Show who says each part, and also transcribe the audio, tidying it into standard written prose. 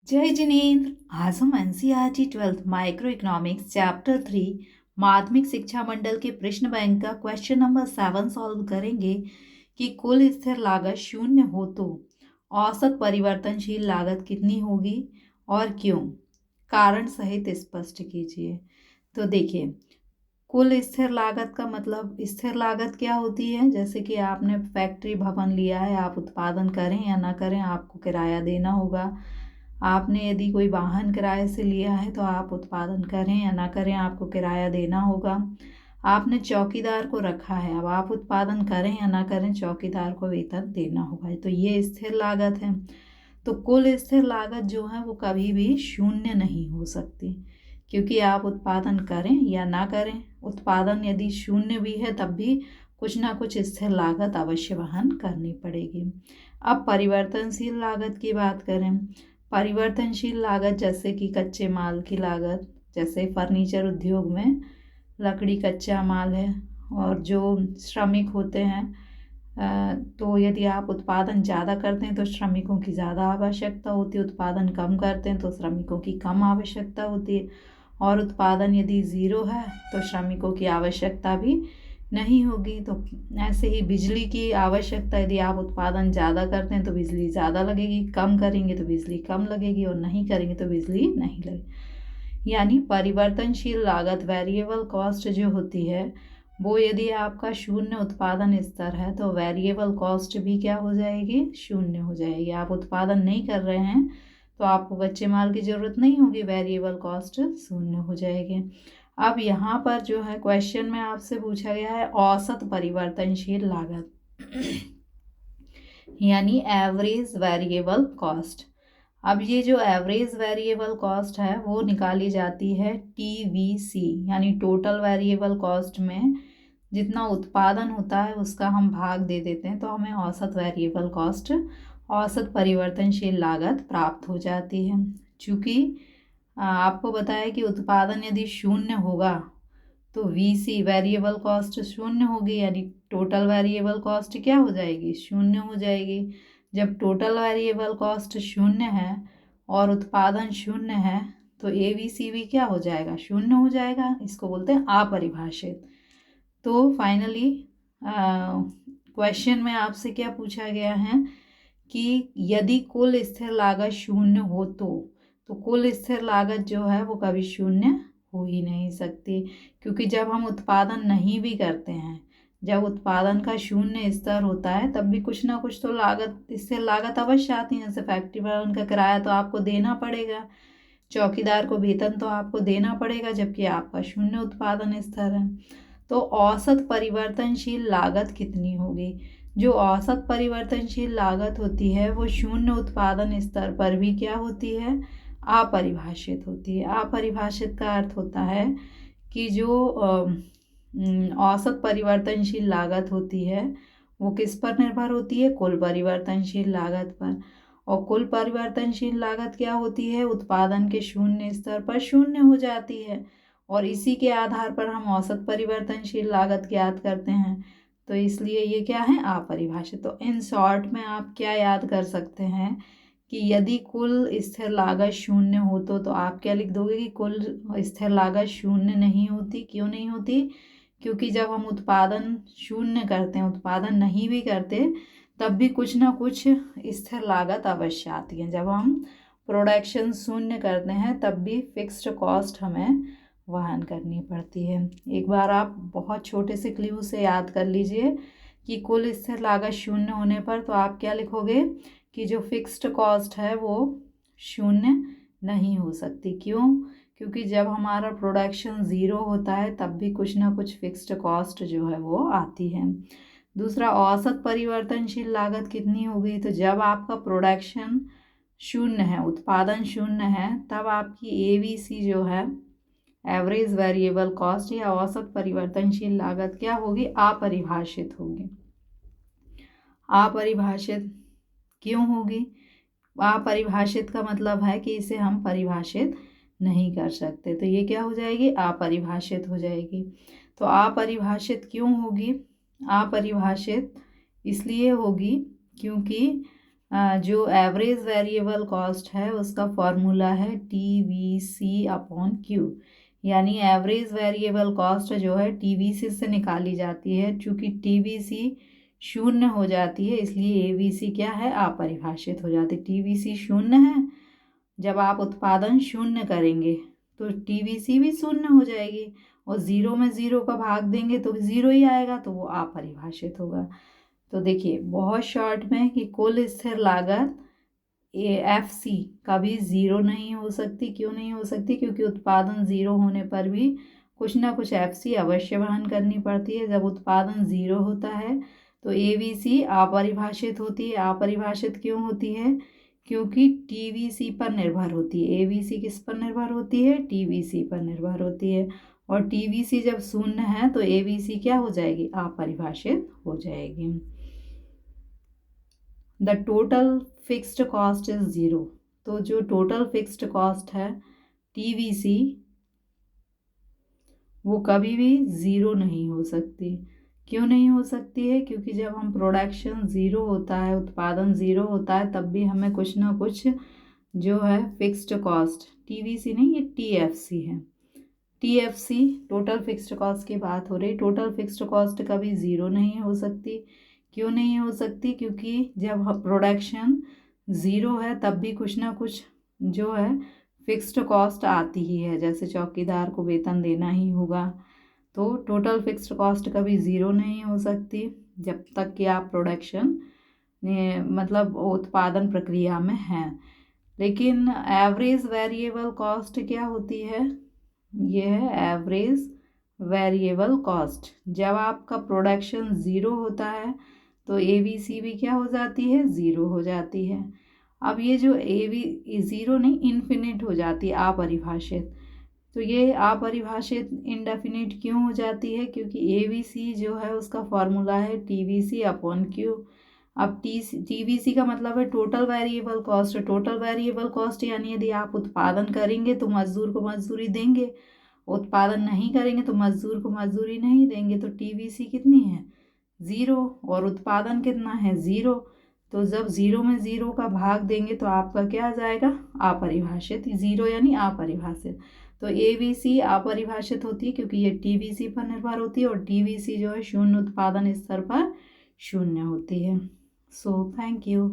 Speaker 1: जय जिनेन्द्र। आज हम NCERT 12th micro economics chapter 3 माध्यमिक शिक्षा मंडल के प्रश्न बैंक का क्वेश्चन नंबर 7 सॉल्व करेंगे कि कुल स्थिर लागत शून्य हो तो औसत परिवर्तनशील लागत कितनी होगी और क्यों, कारण सहित स्पष्ट कीजिए। तो देखिए, कुल स्थिर लागत का मतलब स्थिर लागत क्या होती है। जैसे कि आपने फैक्ट्री भवन लिया है, आप उत्पादन करें या ना करें आपको किराया देना होगा। आपने यदि कोई वाहन किराए से लिया है तो आप उत्पादन करें या ना करें आपको किराया देना होगा। आपने चौकीदार को रखा है, अब आप उत्पादन करें या ना करें चौकीदार को वेतन देना होगा। तो ये स्थिर लागत है। तो कुल स्थिर लागत जो है वो कभी भी शून्य नहीं हो सकती, क्योंकि आप उत्पादन करें या ना करें, उत्पादन यदि शून्य भी है तब भी कुछ ना कुछ स्थिर लागत अवश्य वहन करनी पड़ेगी। अब परिवर्तनशील लागत की बात करें, परिवर्तनशील लागत जैसे कि कच्चे माल की लागत, जैसे फर्नीचर उद्योग में लकड़ी कच्चा माल है और जो श्रमिक होते हैं, तो यदि आप उत्पादन ज़्यादा करते हैं तो श्रमिकों की ज़्यादा आवश्यकता होती है, उत्पादन कम करते हैं तो श्रमिकों की कम आवश्यकता होती है, और उत्पादन यदि ज़ीरो है तो श्रमिकों की आवश्यकता भी नहीं होगी। तो ऐसे ही बिजली की आवश्यकता, यदि आप उत्पादन ज़्यादा करते हैं तो बिजली ज़्यादा लगेगी, कम करेंगे तो बिजली कम लगेगी और नहीं करेंगे तो बिजली नहीं लगेगी। यानी परिवर्तनशील लागत वेरिएबल कॉस्ट जो होती है वो यदि आपका शून्य उत्पादन स्तर है तो वेरिएबल कॉस्ट भी क्या हो जाएगी, शून्य हो जाएगी। आप उत्पादन नहीं कर रहे हैं तो आपको कच्चे माल की ज़रूरत नहीं होगी, वेरिएबल कॉस्ट शून्य हो जाएगी। अब यहाँ पर जो है क्वेश्चन में आपसे पूछा गया है औसत परिवर्तनशील लागत यानी एवरेज वेरिएबल कॉस्ट। अब ये जो एवरेज वेरिएबल कॉस्ट है वो निकाली जाती है TVC यानी टोटल वेरिएबल कॉस्ट में जितना उत्पादन होता है उसका हम भाग दे देते हैं तो हमें औसत वेरिएबल कॉस्ट, औसत परिवर्तनशील लागत प्राप्त हो जाती है। चूँकि आपको बताया कि उत्पादन यदि शून्य होगा तो VC वेरिएबल कॉस्ट शून्य होगी, यानी टोटल वेरिएबल कॉस्ट क्या हो जाएगी, शून्य हो जाएगी। जब टोटल वेरिएबल कॉस्ट शून्य है और उत्पादन शून्य है तो ABC भी क्या हो जाएगा, शून्य हो जाएगा। इसको बोलते हैं अपरिभाषित। तो फाइनली क्वेश्चन में आपसे क्या पूछा गया है कि यदि कुल स्थिर लागत शून्य हो तो कुल स्थिर लागत जो है वो कभी शून्य हो ही नहीं सकती, क्योंकि जब हम उत्पादन नहीं भी करते हैं, जब उत्पादन का शून्य स्तर होता है तब भी कुछ ना कुछ तो लागत, स्थिर लागत अवश्य आती है। जैसे फैक्ट्री पर उनका किराया तो आपको देना पड़ेगा, चौकीदार को वेतन तो आपको देना पड़ेगा, जबकि आपका शून्य उत्पादन स्तर है। तो औसत परिवर्तनशील लागत कितनी होगी। जो औसत परिवर्तनशील लागत होती है वो शून्य उत्पादन स्तर पर भी क्या होती है, अपरिभाषित होती है। अपरिभाषित का अर्थ होता है कि जो औसत परिवर्तनशील लागत होती है वो किस पर निर्भर होती है, कुल परिवर्तनशील लागत पर। और कुल परिवर्तनशील लागत क्या होती है, उत्पादन के शून्य स्तर पर शून्य हो जाती है और इसी के आधार पर हम औसत परिवर्तनशील लागत ज्ञात करते हैं। तो इसलिए ये क्या है, अपरिभाषित। तो इन शॉर्ट में आप क्या याद कर सकते हैं कि यदि कुल स्थिर लागत शून्य हो तो आप क्या लिख दोगे कि कुल स्थिर लागत शून्य नहीं होती। क्यों नहीं होती, क्योंकि जब हम उत्पादन शून्य करते हैं, उत्पादन नहीं भी करते तब भी कुछ ना कुछ स्थिर लागत अवश्य आती है। जब हम प्रोडक्शन शून्य करते हैं तब भी फिक्स्ड कॉस्ट हमें वहन करनी पड़ती है। एक बार आप बहुत छोटे से क्ल्यू से याद कर लीजिए कि कुल स्थिर लागत शून्य होने पर तो आप क्या लिखोगे कि जो फिक्स्ड कॉस्ट है वो शून्य नहीं हो सकती। क्यों, क्योंकि जब हमारा प्रोडक्शन ज़ीरो होता है तब भी कुछ ना कुछ फिक्स्ड कॉस्ट जो है वो आती है। दूसरा, औसत परिवर्तनशील लागत कितनी होगी, तो जब आपका प्रोडक्शन शून्य है, उत्पादन शून्य है, तब आपकी ABC जो है एवरेज वेरिएबल कॉस्ट या औसत परिवर्तनशील लागत क्या होगी, अपरिभाषित होगी। अपरिभाषित क्यों होगी, अपरिभाषित का मतलब है कि इसे हम परिभाषित नहीं कर सकते, तो ये क्या हो जाएगी, अपरिभाषित हो जाएगी। तो अपरिभाषित क्यों होगी, अपरिभाषित इसलिए होगी क्योंकि जो एवरेज वेरिएबल कॉस्ट है उसका फॉर्मूला है TVC/Q, यानी एवरेज वेरिएबल कॉस्ट जो है TVC से निकाली जाती है। चूँकि TVC शून्य हो जाती है इसलिए ABC क्या है, अपरिभाषित हो जाती है। TVC शून्य है, जब आप उत्पादन शून्य करेंगे तो TVC भी शून्य हो जाएगी, और ज़ीरो में ज़ीरो का भाग देंगे तो ज़ीरो ही आएगा, तो वो अपरिभाषित होगा। तो देखिए बहुत शॉर्ट में कि कुल स्थिर लागत FC कभी ज़ीरो नहीं हो सकती। क्यों नहीं हो सकती? क्योंकि उत्पादन ज़ीरो होने पर भी कुछ ना कुछ FC अवश्य वहन करनी पड़ती है। जब उत्पादन ज़ीरो होता है तो ABC अपरिभाषित होती है। अपरिभाषित क्यों होती है? क्योंकि TVC पर निर्भर होती है। ABC किस पर निर्भर होती है? TVC पर निर्भर होती है, और TVC जब शून्य है तो ABC क्या हो जाएगी? अपरिभाषित हो जाएगी। The total fixed cost is zero. तो जो टोटल फिक्स्ड कॉस्ट है TVC वो कभी भी ज़ीरो नहीं हो सकती। क्यों नहीं हो सकती है? क्योंकि जब हम प्रोडक्शन ज़ीरो होता है, उत्पादन ज़ीरो होता है, तब भी हमें कुछ ना कुछ जो है फिक्स्ड कॉस्ट, TVC नहीं ये TFC है, TFC टोटल फिक्स्ड कॉस्ट की बात हो रही। टोटल फिक्स्ड कॉस्ट कभी ज़ीरो नहीं हो सकती। क्यों नहीं हो सकती? क्योंकि जब प्रोडक्शन ज़ीरो है तब भी कुछ ना कुछ जो है फिक्स्ड कॉस्ट आती ही है, जैसे चौकीदार को वेतन देना ही होगा। तो टोटल फिक्स्ड कॉस्ट कभी ज़ीरो नहीं हो सकती जब तक कि आप प्रोडक्शन मतलब उत्पादन प्रक्रिया में हैं। लेकिन एवरेज वेरिएबल कॉस्ट क्या होती है? ये है एवरेज वेरिएबल कॉस्ट। जब आपका प्रोडक्शन ज़ीरो होता है तो ABC भी क्या हो जाती है? ज़ीरो हो जाती है। अब ये जो ज़ीरो नहीं, इन्फिनिट हो जाती है, अपरिभाषित। तो ये अपरिभाषित इंडेफिनिट क्यों हो जाती है? क्योंकि ABC जो है उसका फॉर्मूला है TVC/Q। अब TVC का मतलब है total variable cost. Total variable cost यानी यदि आप उत्पादन करेंगे तो मजदूर को मजदूरी देंगे, उत्पादन नहीं करेंगे तो मजदूर को मजदूरी नहीं देंगे। तो TVC कितनी है? ज़ीरो, और उत्पादन कितना है? ज़ीरो। तो जब ज़ीरो में ज़ीरो का भाग देंगे तो आपका क्या आ जाएगा? अपरिभाषित। ज़ीरो यानी अपरिभाषित। तो ABC अपरिभाषित होती है क्योंकि ये TVC पर निर्भर होती है, और TVC जो है शून्य उत्पादन स्तर पर शून्य होती है। So thank you.